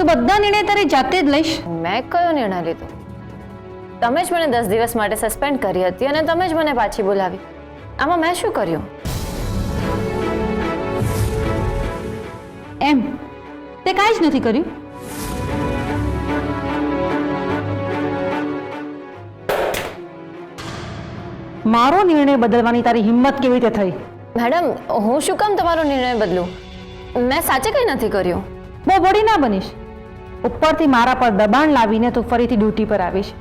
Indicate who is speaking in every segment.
Speaker 1: તો બધા નિર્ણય તારી જાતે જ લઈશ.
Speaker 2: મેં કયો નિર્ણય લીધો? તમે જ મને 10 દિવસ માટે સસ્પેન્ડ કરી હતી અને તમે જ મને પાછી બોલાવી. આમાં મેં શું કર્યું?
Speaker 1: એમ તે કાંઈ જ નથી કર્યું. મારો નિર્ણય બદલવાની તારી હિંમત કેવી રીતે થઈ?
Speaker 2: મેડમ, હું શું કામ તમારો નિર્ણય બદલું? મેં સાચે કંઈ નથી કર્યું.
Speaker 1: બહુ બળી ના બનીશ. ઉપરથી મારા પર દબાણ લાવીને તું ફરીથી ડ્યુટી પર આવીશ.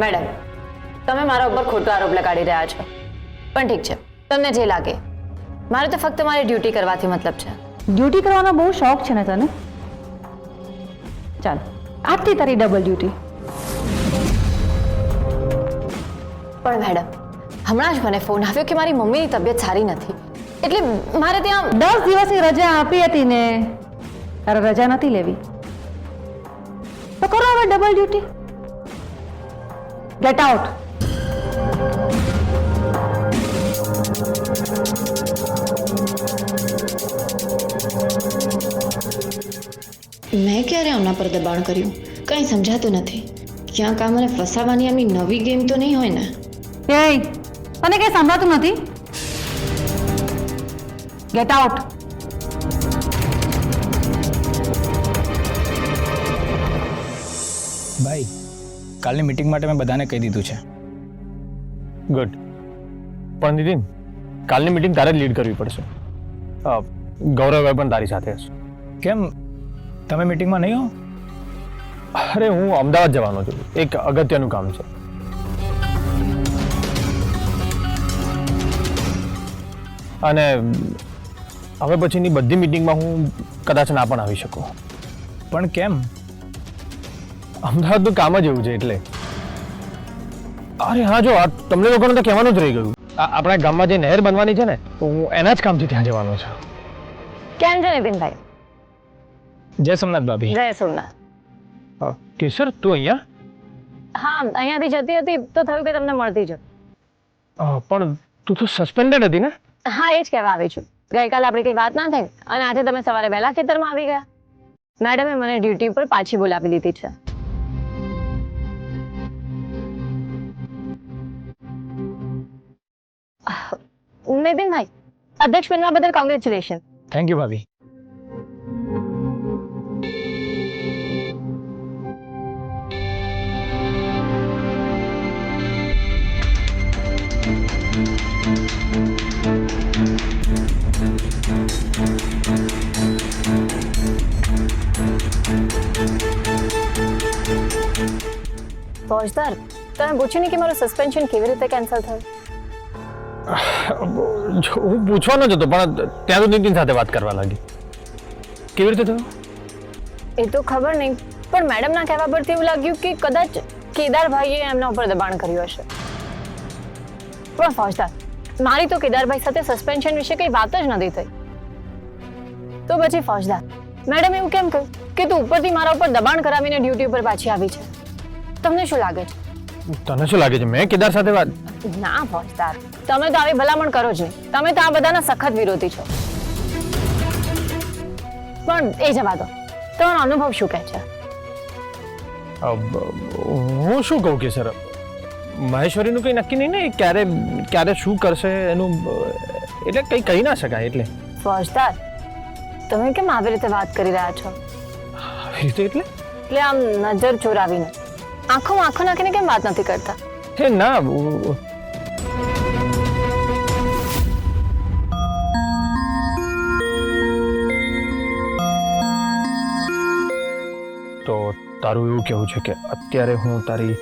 Speaker 2: મેડમ, તમે મારા ઉપર ખોટો આરોપ લગાડી રહ્યા છો. પણ ઠીક છે, તમને જે લાગે. મારે તો ફક્ત મારી ડ્યુટી કરવાથી મતલબ છે.
Speaker 1: ડ્યુટી કરવાનો બહુ શોખ છે ને તને? ચાલ, આજથી તારી ડબલ ડ્યુટી.
Speaker 2: પણ મેડમ, હમણાં જ મને ફોન આવ્યો કે મારી મમ્મીની તબિયત સારી નથી, એટલે મારે ત્યાં
Speaker 1: 10 દિવસની રજા આપી હતી ને તારે રજા નથી લેવી તો કરો હવે ડબલ ડ્યુટી. Get out.
Speaker 2: મેં ક્યારે આમના પર દબાણ કર્યું? કંઈ સમજાતું નથી. ક્યાંક આ મને ફસાવાની આમની નવી ગેમ તો નહીં હોય ને?
Speaker 1: એ તને કઈ સંભળાતું નથી? Get out.
Speaker 3: ભાઈ, કાલની મીટિંગ માટે મેં બધાને કહી દીધું છે.
Speaker 4: ગુડ. પણ નિતિન, કાલની મીટિંગ તારે જ લીડ કરવી પડશે. ગૌરવભાઈ પણ તારી સાથે હશે.
Speaker 3: કેમ, તમે મીટિંગમાં નહીં હો?
Speaker 4: અરે, હું અમદાવાદ જવાનો છું. એક અગત્યનું કામ છે. અને હવે પછીની બધી મીટિંગમાં હું કદાચ ના પણ આવી શકું.
Speaker 3: પણ કેમ?
Speaker 4: અમદાવાદનું કામ જ એવું છે એટલે. અરે હા, જો આ તમને લોકોને તો કહેવાનું જ રહી ગયું. આપણા ગામમાં જે નહેર બનવાની છે ને, તો હું એના જ કામથી ત્યાં જવાનો છું.
Speaker 2: કેમ છે નીતિનભાઈ?
Speaker 3: જય સોમનાથ ભાભી.
Speaker 2: જય સોમનાથ.
Speaker 4: કેસર, તું અહીંયા?
Speaker 2: હા, અહીંયાથી જતી હતી તો થયું કે તમને મળતી જ.
Speaker 4: પણ તું તો સસ્પેન્ડેડ હતી ને?
Speaker 2: હા, એ જ કહેવા આવી છું. ગઈકાલે આપણી કંઈ વાત ના થઈ અને આજે તમે સવારે વહેલા ખેતરમાં આવી ગયા. મેડમે મને ડ્યુટી પર પાછી બોલાવી લીધી છે. નીતિનભાઈ, અધ્યક્ષ બનવા બદલ કોંગ્રેચ્યુલેશન.
Speaker 3: થેન્ક યુ ભાભી.
Speaker 2: ફોજદાર, તમે પૂછ્યું નહીં કે મારું સસ્પેન્શન કેવી રીતે કેન્સલ થયું?
Speaker 4: હું પૂછવાનો જ હતો, પણ ત્યાં તો નીતિન સાથે વાત કરવા લાગી. કેવી રીતે થયું?
Speaker 2: એ તો ખબર નહીં, પણ મેડમના કહેવા પરથી એવું લાગ્યું કે કદાચ કેદારભાઈએ એમના ઉપર દબાણ કર્યું હશે. પણ ફોજદાર, મારી તો કેદારભાઈ સાથે સસ્પેન્શન વિશે કંઈ વાત જ નથી થઈ. તો પછી ફોજદાર, મેડમ એવું કેમ કહ્યું કે તું ઉપરથી મારા ઉપર દબાણ કરાવીને ડ્યુટી ઉપર પાછી આવી છે? તમને શું લાગે છે?
Speaker 4: તને શું લાગે છે મેં કેદાર સાથે વાત?
Speaker 2: ના ફોજદાર, તમે તો આવી ભલામણ કરો જ નહીં. તમે તો આ બધાના સખત વિરોધી છો. પણ એ જવા દો, તમારો અનુભવ શું કહે છે?
Speaker 4: હું શું કહું કે સર, મહેશ્વરીનું કંઈ નક્કી નહીં ને, ક્યારે શું કરશે એનું, એટલે કંઈ કહી ના શકાય. એટલે
Speaker 2: ફોજદાર, તમે કેમ આવી રીતે વાત કરી રહ્યા છો?
Speaker 4: આવી રીતે એટલે
Speaker 2: આમ નજર ચોરાવીને, આંખોમાં આંખો નાખીને કેમ વાત નથી કરતા?
Speaker 4: હે ના, તો તારું એવું કહેવું છે કે અત્યારે હું તારી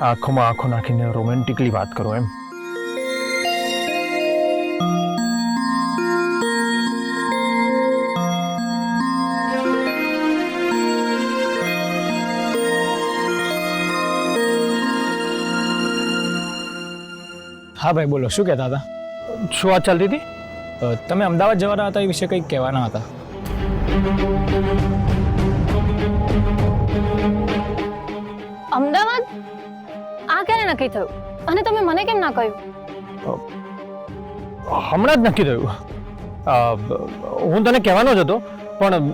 Speaker 4: આંખોમાં આંખો નાખીને રોમેન્ટિકલી વાત કરું એમ?
Speaker 3: હા ભાઈ, બોલો, શું કહેતા હતા?
Speaker 4: શું વાત ચાલતી હતી?
Speaker 3: તમે અમદાવાદ જવાના હતા, એ વિશે કંઈક કહેવાના હતા.
Speaker 2: અમદાવાદ? આ ક્યારે નક્કી થયું અને તમે મને કેમ ના કહ્યું?
Speaker 4: હમણાં જ નક્કી થયું. હું તને કહેવાનો જ હતો પણ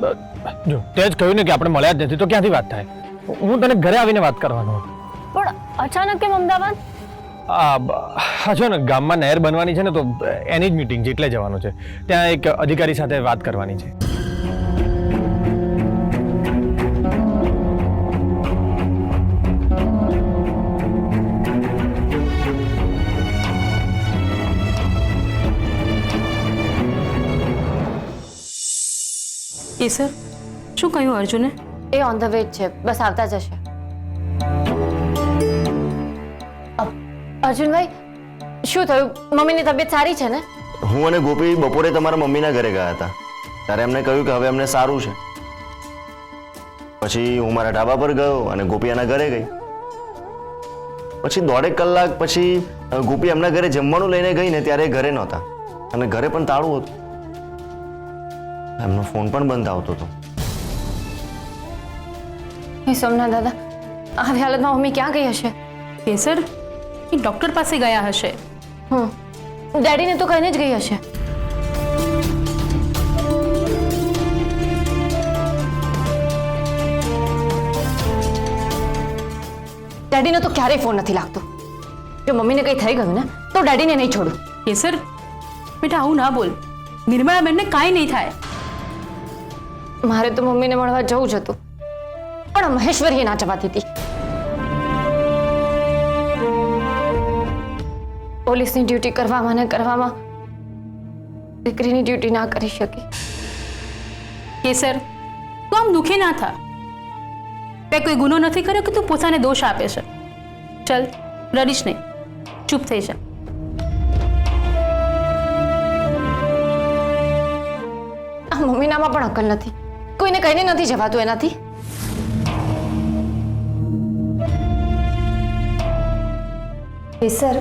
Speaker 4: જો તે જ કહ્યું ને કે આપણે મળ્યા જ નથી તો ક્યાંથી વાત થાય. હું તને ઘરે આવીને વાત કરવાનો હતો.
Speaker 2: પણ અચાનક કેમ અમદાવાદ?
Speaker 4: હા જો ને ગામમાં નહેર બનવાની છે ને તો એની જ મીટિંગ છે એટલે જવાનું છે. ત્યાં એક અધિકારી સાથે વાત કરવાની છે.
Speaker 1: કેસર શું કહ્યું અર્જુને?
Speaker 2: એ ઓન ધ વે છે, બસ આવતા જ હશે. અર્જુનભાઈ શું થયું? મમ્મીની તબિયત સારી છે ને?
Speaker 5: હું અને ગોપી બપોરે તમારા મમ્મીના ઘરે ગયા હતા ત્યારે એમને કહ્યું કે હવે એમને સારું છે. પછી હું મારા ઢાબા પર ગયો અને ગોપી એના ઘરે ગઈ. પછી 1.5 કલાક પછી ગોપી એમના ઘરે જમવાનું લઈને ગઈ ને ત્યારે એ ઘરે નહોતા અને ઘરે પણ તાળું હતું. એમનો ફોન પણ બંધ આવતો હતો.
Speaker 2: હે સોમનાથ દાદા, આવી હાલતમાં મમ્મી ક્યાં ગઈ હશે?
Speaker 1: કેસર એ ડૉક્ટર પાસે ગયા હશે.
Speaker 2: ડેડીને તો કહીને જ ગઈ હશે. ડેડીને તો ક્યારેય ફોન નથી લાગતો. જો મમ્મીને કંઈ થઈ ગયું ને તો ડેડીને નહીં છોડું.
Speaker 1: કેસર બેટા આવું ના બોલ, નિર્મળાબેનને કાંઈ નહીં થાય.
Speaker 2: મારે તો મમ્મીને મળવા જવું જ હતું પણ મહેશ્વરીએ ના જવાતી હતી. પોલીસની ડ્યુટી કરવામાં ને કરવામાં દીકરીની ડ્યુટી ના કરી શકી.
Speaker 1: કેસર તું આમ દુઃખી ના થા. તે કોઈ ગુનો નથી કર્યો કે તું પોતાને દોષ આપે છે. ચલ રડીશ નહીં, ચૂપ થઈ જા.
Speaker 2: આ મમ્મીનામાં પણ અકલ નથી, કોઈને કહીને નથી જવાતું એનાથી. કેસર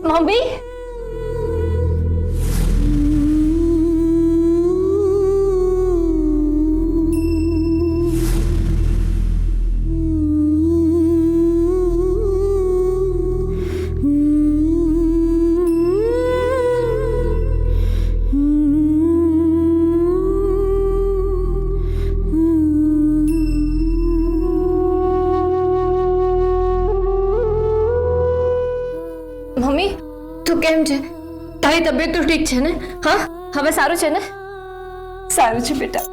Speaker 2: મમ્મી મમ્મી તું કેમ છે? તારી તબિયત તો ઠીક છે ને? હા હવે સારું છે ને?
Speaker 6: સારું છે બેટા,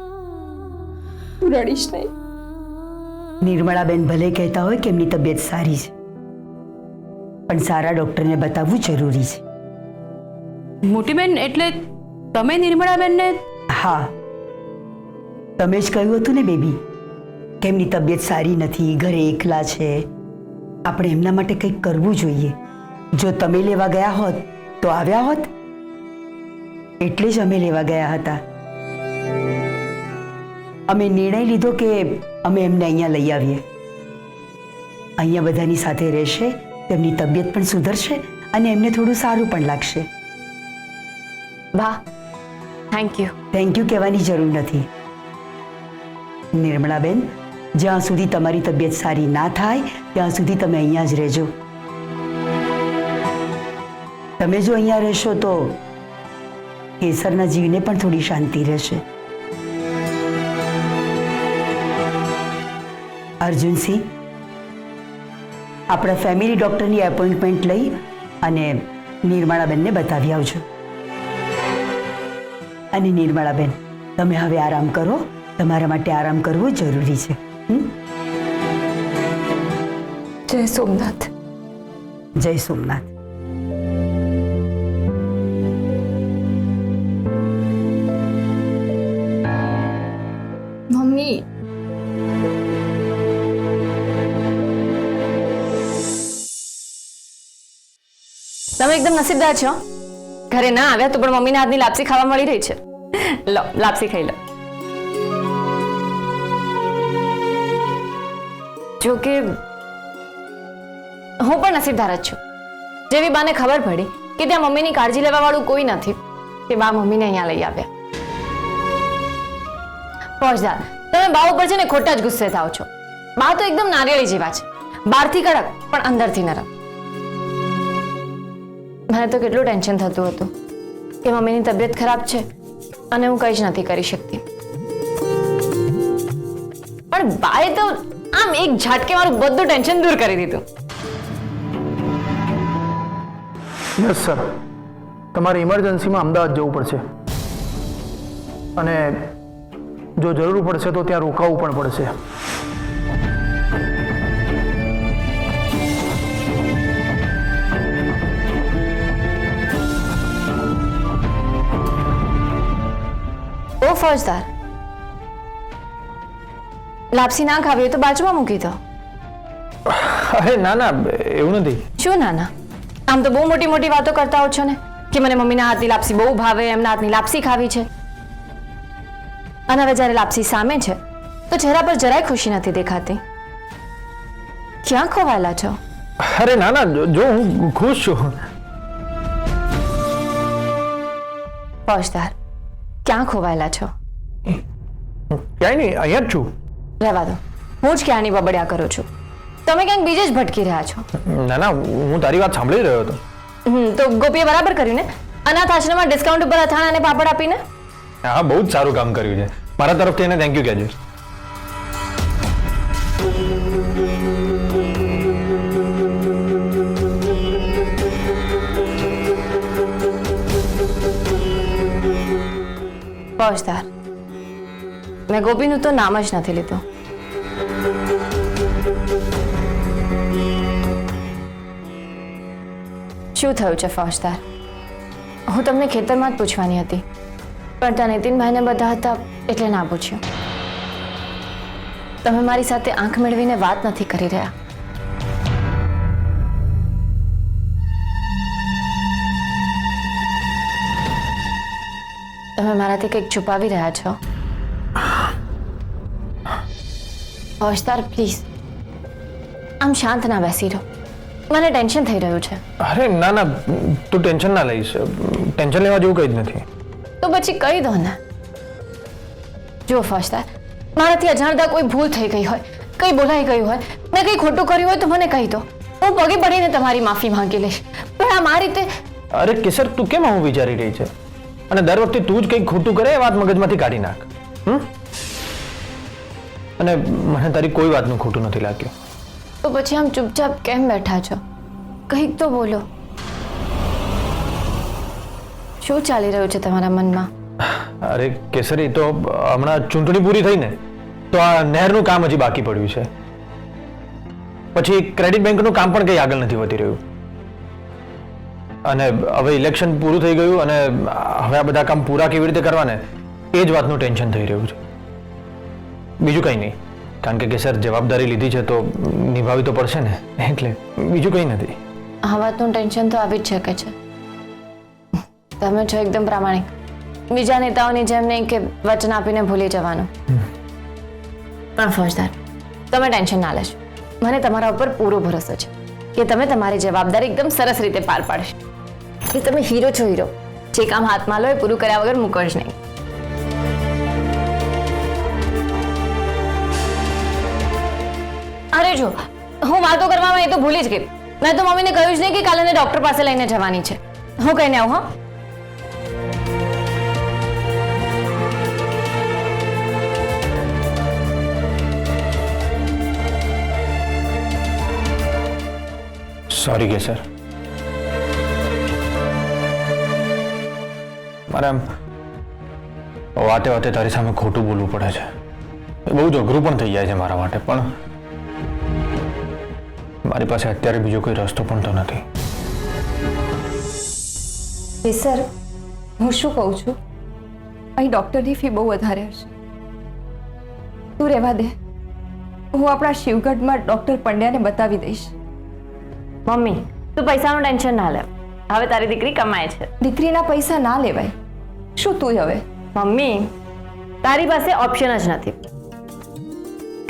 Speaker 6: તું રડીશ નહીં. નિર્મળાબેન ભલે કહેતા હોય કે એમની તબિયત સારી છે પણ સારા ડોક્ટરને બતાવવું જરૂરી છે.
Speaker 1: મોટી બેન એટલે તમે નિર્મળાબેનને?
Speaker 6: હા, તમે જ કહ્યું હતું ને બેબી કે એમની તબિયત સારી નથી, ઘરે એકલા છે, આપણે એમના માટે કંઈક કરવું જોઈએ. જો તમે લેવા ગયા હોત તો આવ્યા હોત, એટલે જ અમે લેવા ગયા હતા. અમે નિર્ણય લીધો કે અમે એમને અહીંયા લઈ આવીએ. અહીંયા બધાની સાથે રહેશે, તેમની તબિયત પણ સુધરશે અને એમને થોડું સારું પણ લાગશે.
Speaker 2: વાહ, થેન્ક યુ.
Speaker 6: થેન્ક યુ કહેવાની જરૂર નથી. નિર્મળાબેન, જ્યાં સુધી તમારી તબિયત સારી ના થાય ત્યાં સુધી તમે અહીંયા જ રહેજો. તમે જો અહીંયા રહેશો તો કેસરના જીવને પણ થોડી શાંતિ રહેશે. અર્જુનસિંહ, આપણા ફેમિલી ડોક્ટરની એપોઇન્ટમેન્ટ લઈ અને નિર્મળાબેનને બતાવી આવજો. અને નિર્મળાબેન, તમે હવે આરામ કરો. તમારા માટે આરામ કરવો જરૂરી છે.
Speaker 2: જય સોમનાથ.
Speaker 6: જય સોમનાથ.
Speaker 2: મમ્મી તમે એકદમ નસીબદાર છો. ઘરે ના આવ્યા તો પણ મમ્મીના હાથની લાપસી ખાવા મળી રહી છે. લો લાપસી ખાઈ લો. જો કે હું પણ નસીબદાર જ છું. જેવી બાને ખબર પડી કે ત્યાં મમ્મીની કાળજી લેવા વાળું કોઈ નથી, તે બા મમ્મીને અહીંયા લઈ આવ્યા. ફોજદાર, તમે બા ઉપર છે ને ખોટા જ ગુસ્સે થાવ છો. બા તો એકદમ નારિયેળી જેવા છે, બહારથી કડક પણ અંદરથી નરમ. મને તો કેટલું ટેન્શન થતું હતું કે મમ્મીની તબિયત ખરાબ છે અને હું કંઈ જ નથી કરી શકતી. પણ બાએ તો આમ એક ઝાટકે મારું બધું ટેન્શન દૂર કરી દીધું.
Speaker 7: યસ સર, તમારે ઇમરજન્સીમાં અમદાવાદ જવું પડશે અને જો જરૂર પડશે તો ત્યાં રોકાવું પણ પડશે.
Speaker 2: ઓ ફોજદાર, લાપસી ના ખાવી હોય તો બાજુમાં મૂકી દો.
Speaker 4: અરે ના ના, એવું નથી.
Speaker 2: શું નાના? આમ તો બહુ મોટી મોટી વાતો કરતા હો છો ને કે મને મમ્મીના હાથની લાપસી બહુ ભાવે, એમના હાથની લાપસી ખાવી છે. અને હવે જ્યારે લાપસી સામે છે તો ચહેરા પર જરાય ખુશી નથી દેખાતી. ક્યાં ખોવાયેલા છો?
Speaker 4: અરે ના ના, જો હું ખુશ છું.
Speaker 2: ફોજદાર, ક્યાં ખોવાયેલા છો?
Speaker 4: ક્યાંય નહીં, અહીંયા જ છું.
Speaker 2: રહેવા દો, હું જ ક્યાંની બબડ્યા કરું છું. તમે ક્યાંક બીજે જ ભટકી રહ્યા છો.
Speaker 4: ના ના, હું તારી વાત સાંભળી રહ્યો હતો.
Speaker 2: તો ગોપીએ બરાબર કર્યું ને, અનાથ આશ્રમમાં ડિસ્કાઉન્ટ ઉપર અથાણા અને પાપડ આપીને.
Speaker 4: હા, બહુ જ સારું કામ કર્યું છે. મારા તરફથી એને થેન્ક યુ કહેજો.
Speaker 2: ફોજદાર, મેં ગોપીનું તો નામ જ નથી લીધું. શું થયું છે ફોજદાર? હું તમને ખેતરમાં જ પૂછવાની હતી, પણ ત્યાં નીતિનભાઈને બધા હતા એટલે ના પૂછ્યું. તમે મારી સાથે આંખ મેળવીને વાત નથી કરી રહ્યા. તમે મારાથી કંઈક છુપાવી રહ્યા છો. ફોજદાર પ્લીઝ આમ શાંત ના બેસી રહો, મને ટેન્શન થઈ રહ્યું છે.
Speaker 4: અરે ના ના, તું ટેન્શન ના લઈશ. ટેન્શન લેવા જેવું કંઈ જ નથી.
Speaker 2: તો પછી કહી દો ને. જો ફોજદાર, મારાથી અજાણતા કોઈ ભૂલ થઈ ગઈ હોય, કંઈ બોલાઈ ગયું હોય, મેં કંઈ ખોટું કર્યું હોય તો મને કહી દો. હું પગે પડીને તમારી માફી માંગી લઈશ. પણ આ મારી રીતે.
Speaker 4: અરે કેસર, તું કેમ આવું વિચારી રહી છે? અને દર વખતે તું જ કંઈક ખોટું કરે એ વાત મગજમાંથી કાઢી નાખ. અને મને તારી કોઈ વાતનું ખોટું નથી લાગ્યું.
Speaker 2: તો પછી આમ ચૂપચાપ કેમ બેઠા છો? કંઈક તો બોલો. શું ચાલી રહ્યું છે તમારા મનમાં?
Speaker 4: અરે કેસરી, તો હમણાં ચૂંટણી પૂરી થઈ ને તો આ નહેરનું કામ હજી બાકી પડ્યું છે. પછી ક્રેડિટ બેંકનું કામ પણ કંઈ આગળ નથી વધી રહ્યું. અને હવે ઇલેક્શન પૂરું થઈ ગયું અને હવે આ બધા કામ પૂરા કેવી રીતે કરવાને એ જ વાતનું ટેન્શન થઈ રહ્યું છે. બીજું કંઈ નહીં, કારણ કે સર જવાબદારી લીધી છે તો નિભાવી તો પડશે ને, એટલે બીજું કંઈ નથી.
Speaker 2: આ વાતનું ટેન્શન તો આવી જ શકે છે. તમે છો એકદમ પ્રામાણિક, બીજા નેતાઓની જેમ નહીં કે વચન આપીને ભૂલી જવાનું. પણ ફોજદાર, તમે ટેન્શન ના લેશો. મને તમારા ઉપર પૂરો ભરોસો છે કે તમે તમારી જવાબદારી એકદમ સરસ રીતે પાર પાડશો. કે તમે હીરો છો, હીરો. જે કામ હાથમાં લો એ પૂરું કર્યા વગર મૂકો જ નહીં. અરે જો, હું વાતો કરવામાં એ તો ભૂલી જ ગઈ. મેં તો મમ્મીને કહ્યું જ નહીં કે કાલે ડોક્ટર પાસે લઈને જવાની છે. હું કહીને આવું. હા,
Speaker 4: સોરી કેસર, મારે આમ વાતે વાતે તારી સામે ખોટું બોલવું પડે છે. એ બહુ જ અઘરું પણ થઈ જાય છે મારા માટે, પણ મારી પાસે અત્યારે બીજો કોઈ રસ્તો પણ તો નથી.
Speaker 8: સર, હું શું કહું છું, અહીં ડૉક્ટરની ફી બહુ વધારે હશે. તું રહેવા દે, હું આપણા શિવગઢમાં ડૉક્ટર પંડ્યાને બતાવી દઈશ.
Speaker 2: મમ્મી, તું પૈસાનું ટેન્શન ના લે. હવે તારી દીકરી કમાય છે.
Speaker 8: દીકરીના પૈસા ના લેવાય. શું તું હવે?
Speaker 2: મમ્મી, તારી પાસે ઓપ્શન જ નથી,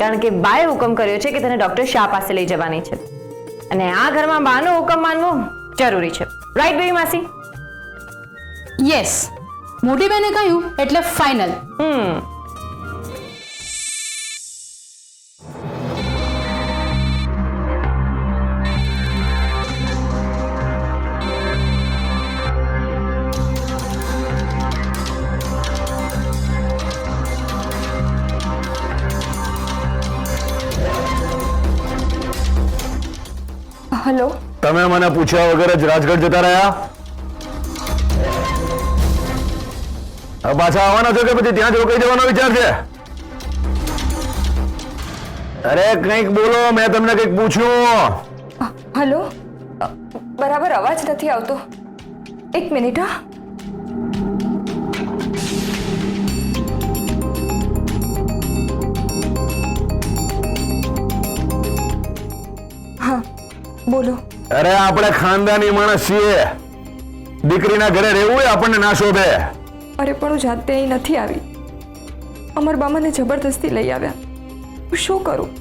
Speaker 2: કારણ કે બાએ હુકમ કર્યો છે કે તને ડોક્ટર શાહ પાસે લઈ જવાની છે. અને આ ઘરમાં બાનો હુકમ માનવો જરૂરી છે. રાઈટ બેબી માસી?
Speaker 1: યસ, મોટી બેને કહ્યું એટલે ફાઇનલ.
Speaker 8: હલો.
Speaker 5: તમે મને પૂછ્યા વગર જ રાજગઢ જતા રહ્યા? હવે પાછા આવવાના છો કે પછી ત્યાં જ રોકાઈ જવાનો વિચાર છે? અરે કંઈક બોલો, મેં તમને કંઈક પૂછ્યું.
Speaker 8: હલો. બરાબર અવાજ નથી આવતો. એક મિનિટ. હા બોલો.
Speaker 5: અરે આપણે ખાનદાની માણસ છીએ, દીકરીના ઘરે રહેવું એ આપણને ના શોભે.
Speaker 8: અરે પણ હું જાતે અહીં નથી આવી. અમરબા મને જબરદસ્તી લઈ આવ્યા. હું શું કરું?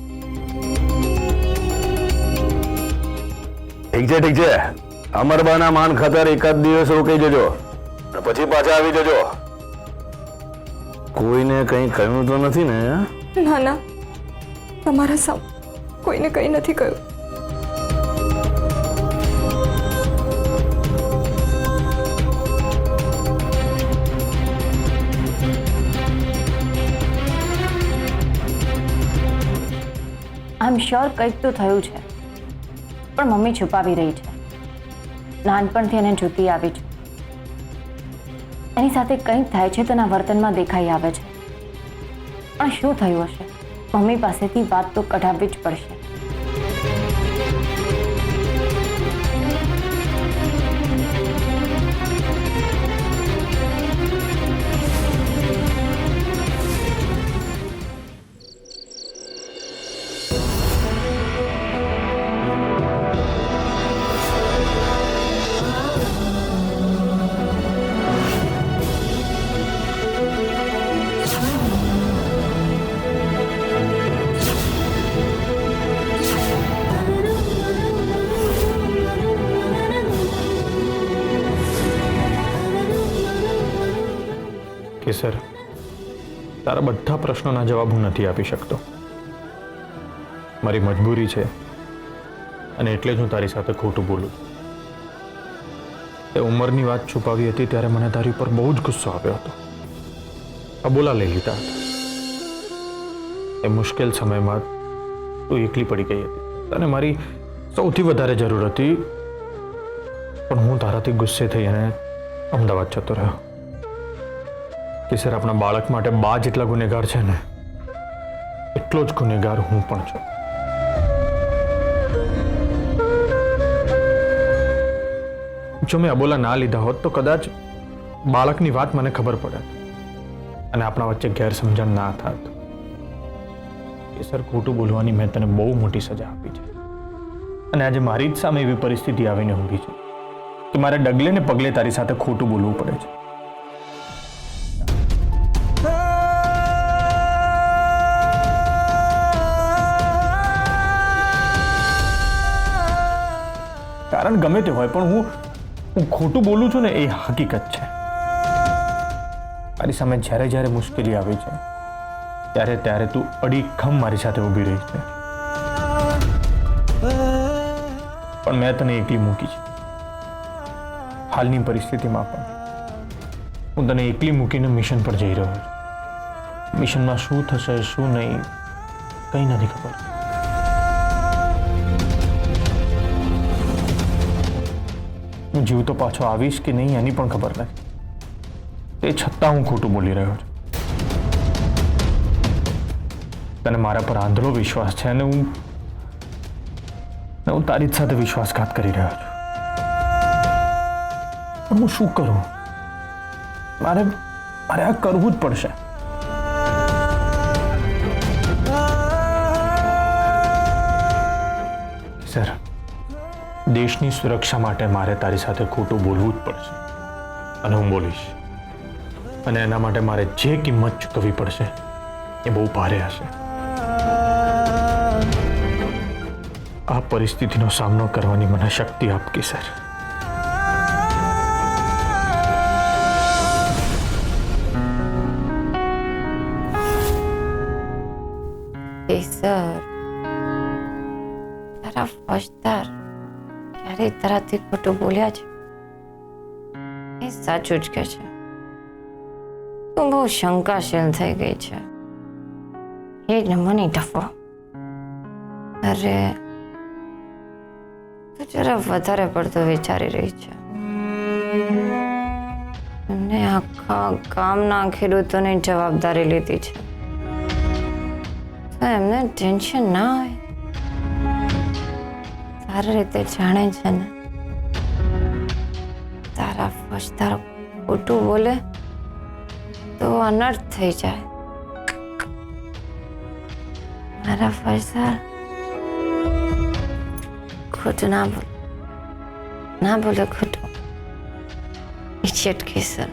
Speaker 5: ઠીક છે. અમરબાના માન ખાતર એકાદ દિવસ રોકાઈ જજો, પછી પાછા આવી જજો. કોઈને કંઈ કહ્યું તો નથી ને?
Speaker 8: ના ના, તમારા સામ કોઈને કંઈ નથી કહ્યું.
Speaker 2: આઈ એમ શ્યોર કંઈક તો થયું છે, પણ મમ્મી છુપાવી રહી છે. નાનપણથી એને જૂતી આવી છે. એની સાથે કંઈક થાય છે તેના વર્તનમાં દેખાઈ આવે છે. પણ શું થયું હશે? મમ્મી પાસેથી વાત તો કઢાવવી જ પડશે.
Speaker 4: કેસર, તારા બધા પ્રશ્નોના જવાબ હું નથી આપી શકતો. મારી મજબૂરી છે અને એટલે જ હું તારી સાથે ખોટું બોલું. એ ઉંમરની વાત છુપાવી હતી ત્યારે મને તારી ઉપર બહુ જ ગુસ્સો આવ્યો હતો. અબોલા લઈ લીધા હતા. એ મુશ્કેલ સમયમાં તું એકલી પડી ગઈ હતી. તને મારી સૌથી વધારે જરૂર હતી, પણ હું તારાથી ગુસ્સે થઈ અને અમદાવાદ જતો રહ્યો. કેસર, આપણા બાળક માટે બા જેટલા ગુનેગાર છે ને, એટલો જ ગુનેગાર હું પણ છું. જો મેં અબોલા ના લીધા હોત તો કદાચ બાળકની વાત મને ખબર પડે અને આપણા વચ્ચે ગેરસમજણ ના થાત. કેસર, ખોટું બોલવાની મેં તને બહુ મોટી સજા આપી છે અને આજે મારી જ સામે એવી પરિસ્થિતિ આવીને ઊભી છે કે મારે ડગલે ને પગલે તારી સાથે ખોટું બોલવું પડે છે. કારણ ગમે તે હોય, પણ હું ખોટું બોલું છું ને એ હકીકત છે. મારી સામે જ્યારે જ્યારે મુશ્કેલી આવી છે ત્યારે ત્યારે તું અડીખમ મારી સાથે ઊભી રહી છે, પણ મેં તને એકલી મૂકી છે. હાલની પરિસ્થિતિમાં પણ હું તને એકલી મૂકીને મિશન પર જઈ રહ્યો છું. મિશનમાં શું થશે શું નહીં કંઈ નથી ખબર. હું જીવતો પાછો આવીશ કે નહીં એની પણ ખબર નથી. તે છતાં હું ખોટું બોલી રહ્યો છું. તને મારા પર આંધળો વિશ્વાસ છે અને હું તારી જ સાથે વિશ્વાસઘાત કરી રહ્યો છું. પણ હું શું કરું? મારે આ કરવું જ પડશે. સર, દેશની સુરક્ષા માટે મારે તારી સાથે ખોટું બોલવું જ પડશે અને હું બોલીશ. અને એના માટે મારે જે કિંમત ચૂકવવી પડશે એ બહુ ભારે હશે. આ પરિસ્થિતિનો સામનો કરવાની મને શક્તિ આપ કેસર.
Speaker 9: કેસર, તારા ફોજદાર ક્યારે તારાથી ખોટું બોલ્યા છે? એ સાચું જ કે છે. તું બહુ શંકાશીલ થઈ ગઈ છે. એક નંબરની ટફો. અરે, તું જરા વધારે પડતો વિચારી રહી છે. એમને આખા ગામના ખેડૂતોની જવાબદારી લીધી છે, તો એમને ટેન્શન ના હોય. સારી રીતે જાણે છે ને, તારા ફોજદાર ખોટું બોલે તો અનર્થ થઈ જાય. મારા ફોજદાર ખોટું ના બોલે ખોટું. ઇડિયટ કેસર.